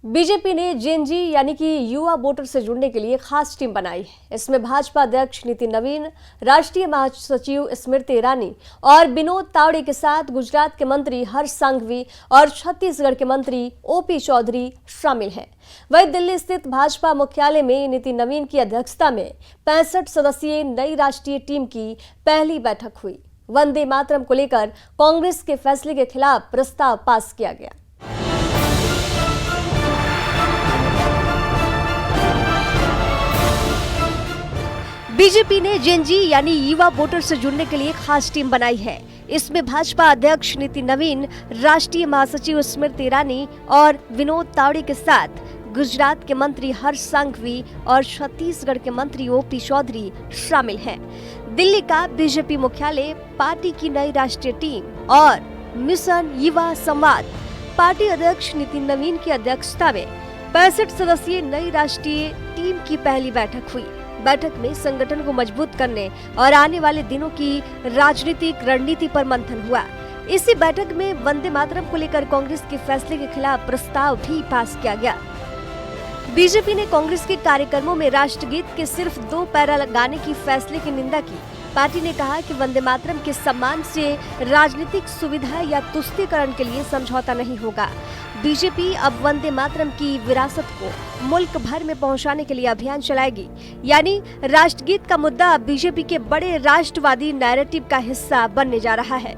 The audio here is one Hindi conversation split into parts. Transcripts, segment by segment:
बीजेपी ने जेनजी यानी कि युवा वोटर से जुड़ने के लिए खास टीम बनाई है। इसमें भाजपा अध्यक्ष नितिन नवीन, राष्ट्रीय महासचिव स्मृति ईरानी और विनोद तावड़े के साथ गुजरात के मंत्री हर्ष संघवी और छत्तीसगढ़ के मंत्री ओपी चौधरी शामिल हैं। वहीं दिल्ली स्थित भाजपा मुख्यालय में नितिन नवीन की अध्यक्षता में 65 सदस्यीय नई राष्ट्रीय टीम की पहली बैठक हुई। वंदे मातरम को लेकर कांग्रेस के फैसले के खिलाफ प्रस्ताव पास किया गया। बीजेपी ने जेनजी यानी युवा वोटर से जुड़ने के लिए खास टीम बनाई है। इसमें भाजपा अध्यक्ष नितिन नवीन, राष्ट्रीय महासचिव स्मृति ईरानी और विनोद तावड़े के साथ गुजरात के मंत्री हर्ष संघवी और छत्तीसगढ़ के मंत्री ओपी चौधरी शामिल हैं। दिल्ली का बीजेपी मुख्यालय, पार्टी की नई राष्ट्रीय टीम और मिशन युवा संवाद। पार्टी अध्यक्ष नितिन नवीन की अध्यक्षता में 65 सदस्यीय नई राष्ट्रीय टीम की पहली बैठक हुई। बैठक में संगठन को मजबूत करने और आने वाले दिनों की राजनीतिक रणनीति पर मंथन हुआ। इसी बैठक में वंदे मातरम को लेकर कांग्रेस के फैसले के खिलाफ प्रस्ताव भी पास किया गया। बीजेपी ने कांग्रेस के कार्यक्रमों में राष्ट्रगीत के सिर्फ 2 पैरा लगाने की फैसले की निंदा की। पार्टी ने कहा कि वंदे मातरम के सम्मान से राजनीतिक सुविधा या तुष्टीकरण के लिए समझौता नहीं होगा। बीजेपी अब वंदे मातरम की विरासत को मुल्क भर में पहुंचाने के लिए अभियान चलाएगी। यानी राष्ट्रगीत का मुद्दा अब बीजेपी के बड़े राष्ट्रवादी नैरेटिव का हिस्सा बनने जा रहा है।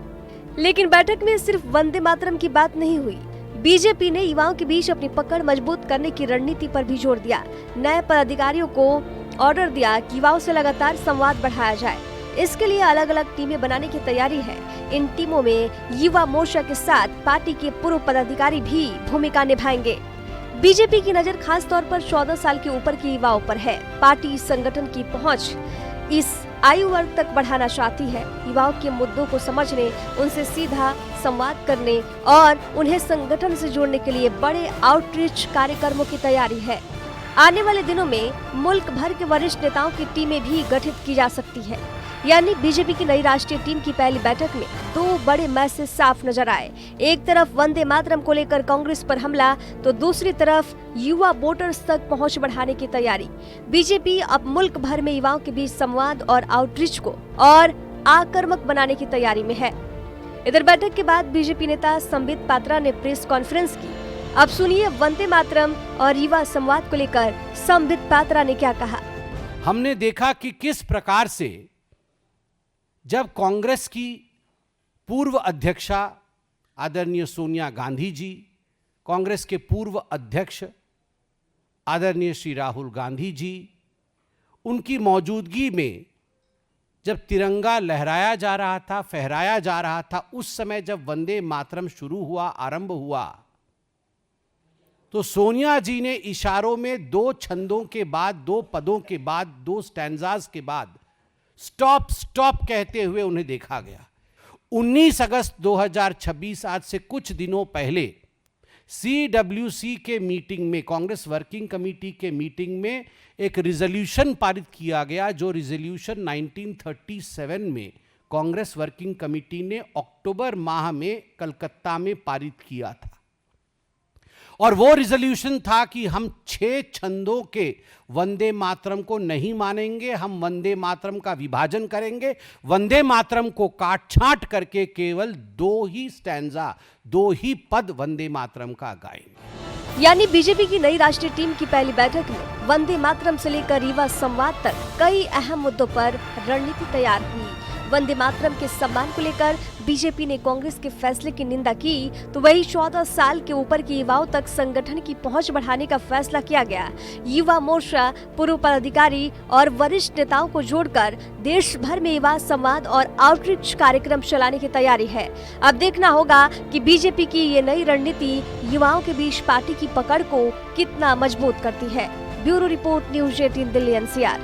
लेकिन बैठक में सिर्फ वंदे मातरम की बात नहीं हुई। बीजेपी ने युवाओं के बीच अपनी पकड़ मजबूत करने की रणनीति पर भी जोर दिया। नए पदाधिकारियों को ऑर्डर दिया कि युवाओं से लगातार संवाद बढ़ाया जाए। इसके लिए अलग अलग टीमें बनाने की तैयारी है। इन टीमों में युवा मोर्चा के साथ पार्टी के पूर्व पदाधिकारी भी भूमिका निभाएंगे। बीजेपी की नजर खास तौर पर 14 साल के ऊपर के युवाओं पर है। पार्टी संगठन की पहुंच इस आयु वर्ग तक बढ़ाना चाहती है। युवाओं के मुद्दों को समझने, उनसे सीधा संवाद करने और उन्हें संगठन से जोड़ने के लिए बड़े आउटरीच कार्यक्रमों की तैयारी है। आने वाले दिनों में मुल्क भर के वरिष्ठ नेताओं की टीमें भी गठित की जा सकती है। यानी बीजेपी की नई राष्ट्रीय टीम की पहली बैठक में 2 बड़े मैसेज साफ नजर आए। एक तरफ वंदे मातरम को लेकर कांग्रेस पर हमला, तो दूसरी तरफ युवा वोटर्स तक पहुंच बढ़ाने की तैयारी। बीजेपी अब मुल्क भर में युवाओं के बीच संवाद और आउटरीच को और आक्रामक बनाने की तैयारी में है। इधर बैठक के बाद बीजेपी नेता संबित पात्रा ने प्रेस कॉन्फ्रेंस की। अब सुनिए वंदे मातरम और युवा संवाद को लेकर संबित पात्रा ने क्या कहा। हमने देखा कि किस प्रकार से जब कांग्रेस की पूर्व अध्यक्षा आदरणीय सोनिया गांधी जी, कांग्रेस के पूर्व अध्यक्ष आदरणीय श्री राहुल गांधी जी, उनकी मौजूदगी में जब तिरंगा लहराया जा रहा था, फहराया जा रहा था, उस समय जब वंदे मातरम शुरू हुआ, आरंभ हुआ, तो सोनिया जी ने इशारों में 2 छंदों के बाद, 2 पदों के बाद, 2 स्टैंजाज के बाद स्टॉप स्टॉप कहते हुए उन्हें देखा गया। 19 अगस्त 2026, आज से कुछ दिनों पहले CWC के मीटिंग में, कांग्रेस वर्किंग कमेटी के मीटिंग में एक रिजोल्यूशन पारित किया गया, जो रिजोल्यूशन 1937 में कांग्रेस वर्किंग कमेटी ने अक्टूबर माह में कलकत्ता में पारित किया था। और वो रिजोल्यूशन था कि हम 6 छंदों के वंदे मातरम को नहीं मानेंगे, हम वंदे मातरम का विभाजन करेंगे, वंदे मातरम को काट छांट करके केवल 2 ही स्टैंजा, 2 ही पद वंदे मातरम का गाएंगे। यानी बीजेपी की नई राष्ट्रीय टीम की पहली बैठक में वंदे मातरम से लेकर युवा संवाद तक कई अहम मुद्दों पर रणनीति तैयार हुई। वंदे मातरम के सम्मान को लेकर बीजेपी ने कांग्रेस के फैसले की निंदा की, तो वही 14 साल के ऊपर के युवाओं तक संगठन की पहुंच बढ़ाने का फैसला किया गया। युवा मोर्चा, पूर्व पदाधिकारी और वरिष्ठ नेताओं को जोड़कर देश भर में युवा संवाद और आउटरीच कार्यक्रम चलाने की तैयारी है। अब देखना होगा कि बीजेपी की ये नई रणनीति युवाओं के बीच पार्टी की पकड़ को कितना मजबूत करती है। Bureau report, news 18 Delhi NCR।